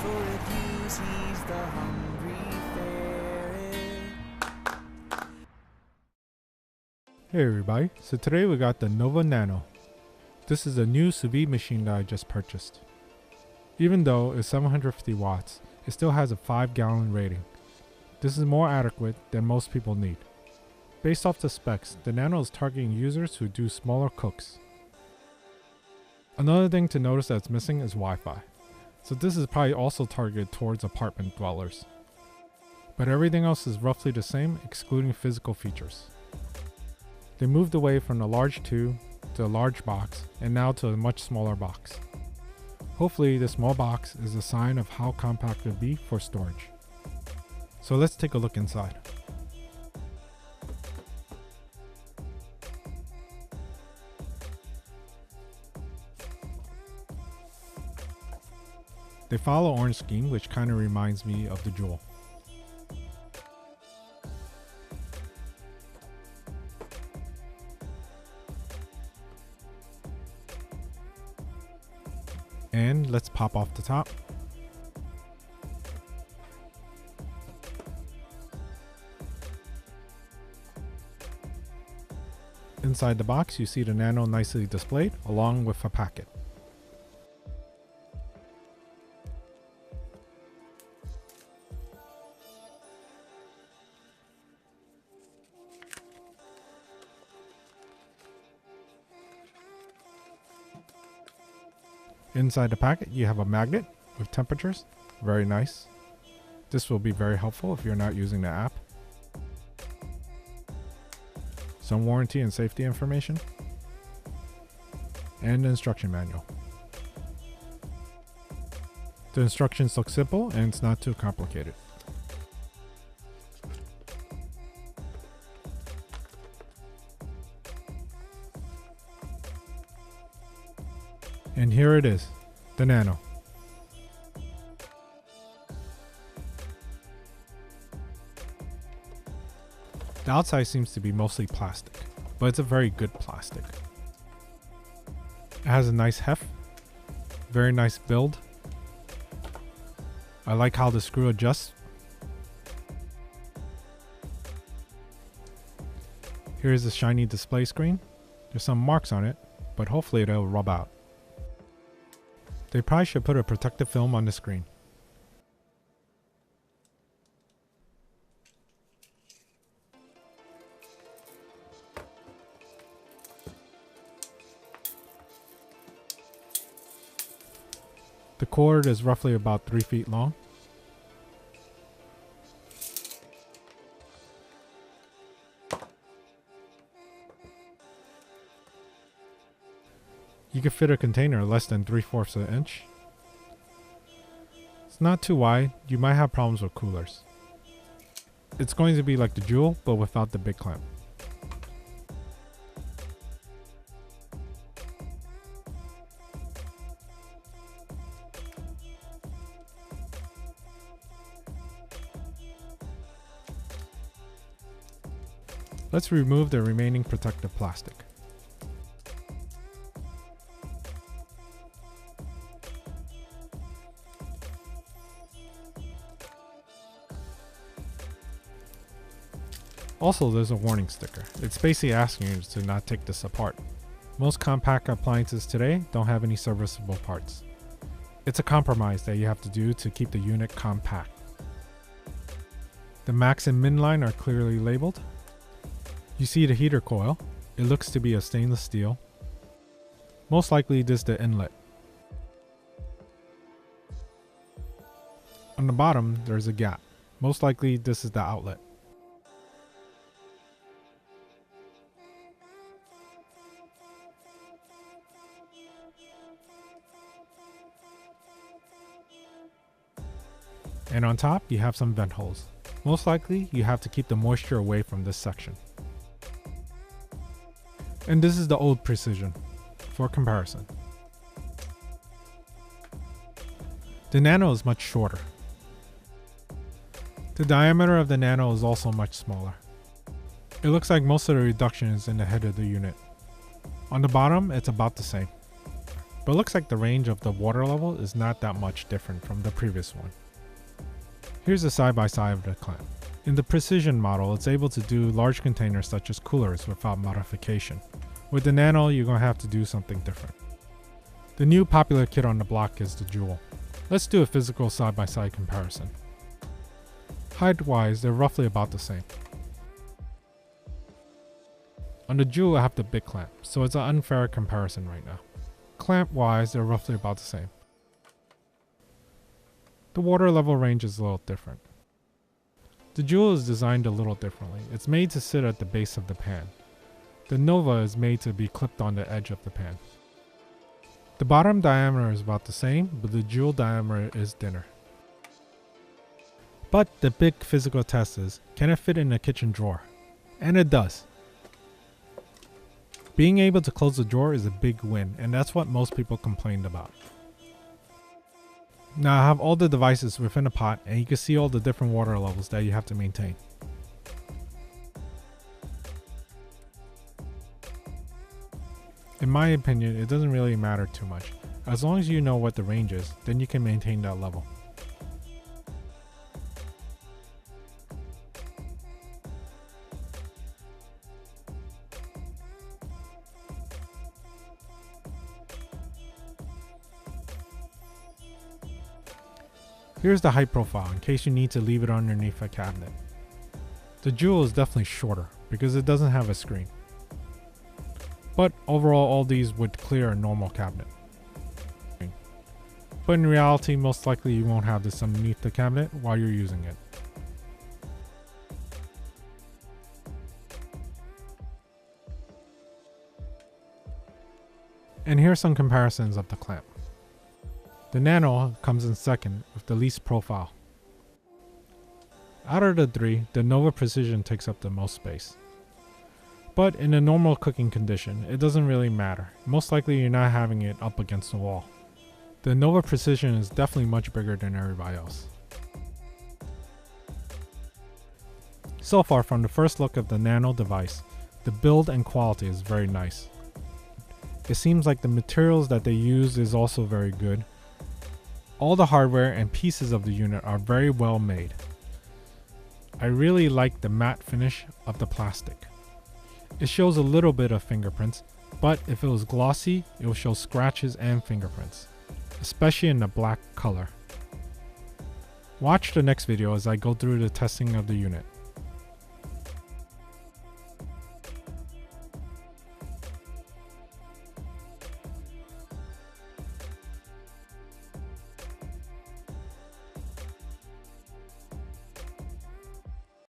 for reviews, he's the hungry ferret. Hey everybody, so today we got the Anova Nano. This is a new sous vide machine that I just purchased. Even though it's 750 watts, it still has a 5-gallon rating. This is more adequate than most people need. Based off the specs, the Nano is targeting users who do smaller cooks. Another thing to notice that's missing is Wi-Fi. So this is probably also targeted towards apartment dwellers. But everything else is roughly the same, excluding physical features. They moved away from the large tube to a large box and now to a much smaller box. Hopefully the small box is a sign of how compact it will be for storage. So let's take a look inside. They follow orange scheme, which kind of reminds me of the Jewel. And let's pop off the top. Inside the box, you see the Nano nicely displayed along with a packet. Inside the packet, you have a magnet with temperatures. Very nice. This will be very helpful if you're not using the app. Some warranty and safety information. And the instruction manual. The instructions look simple and it's not too complicated. And here it is, the Nano. The outside seems to be mostly plastic, but it's a very good plastic. It has a nice heft, very nice build. I like how the screw adjusts. Here's the shiny display screen. There's some marks on it, but hopefully it'll rub out. They probably should put a protective film on the screen. The cord is roughly about 3 feet long. You can fit a container less than 3/4 of an inch. It's not too wide, you might have problems with coolers. It's going to be like the Jewel, but without the big clamp. Let's remove the remaining protective plastic. Also, there's a warning sticker. It's basically asking you to not take this apart. Most compact appliances today don't have any serviceable parts. It's a compromise that you have to do to keep the unit compact. The max and min line are clearly labeled. You see the heater coil. It looks to be a stainless steel. Most likely this is the inlet. On the bottom, there's a gap. Most likely this is the outlet. And on top, you have some vent holes. Most likely, you have to keep the moisture away from this section. And this is the old Precision, for comparison. The Nano is much shorter. The diameter of the Nano is also much smaller. It looks like most of the reduction is in the head of the unit. On the bottom, it's about the same. but it looks like the range of the water level is not that much different from the previous one. Here's a side-by-side of the clamp. In the Precision model, it's able to do large containers such as coolers without modification. With the Nano, you're going to have to do something different. The new popular kit on the block is the Jewel. Let's do a physical side-by-side comparison. Height-wise, they're roughly about the same. On the Jewel, I have the big clamp, so it's an unfair comparison right now. Clamp-wise, they're roughly about the same. The water level range is a little different. The Jewel is designed a little differently. It's made to sit at the base of the pan. The Nova is made to be clipped on the edge of the pan. The bottom diameter is about the same, but the Jewel diameter is thinner. But the big physical test is, can it fit in a kitchen drawer? And it does. Being able to close the drawer is a big win, and that's what most people complained about. Now I have all the devices within a pot, and you can see all the different water levels that you have to maintain. In my opinion, it doesn't really matter too much. As long as you know what the range is, then you can maintain that level. Here's the height profile in case you need to leave it underneath a cabinet. The Jewel is definitely shorter because it doesn't have a screen. But overall, all these would clear a normal cabinet. But in reality, most likely you won't have this underneath the cabinet while you're using it. And here are some comparisons of the clamp. The Nano comes in second with the least profile. Out of the three, the Anova Precision takes up the most space. But in a normal cooking condition, it doesn't really matter. Most likely you're not having it up against the wall. The Anova Precision is definitely much bigger than everybody else. So far, from the first look of the Nano device, the build and quality is very nice. It seems like the materials that they use is also very good. All the hardware and pieces of the unit are very well made. I really like the matte finish of the plastic. It shows a little bit of fingerprints, but if it was glossy, it will show scratches and fingerprints, especially in the black color. Watch the next video as I go through the testing of the unit.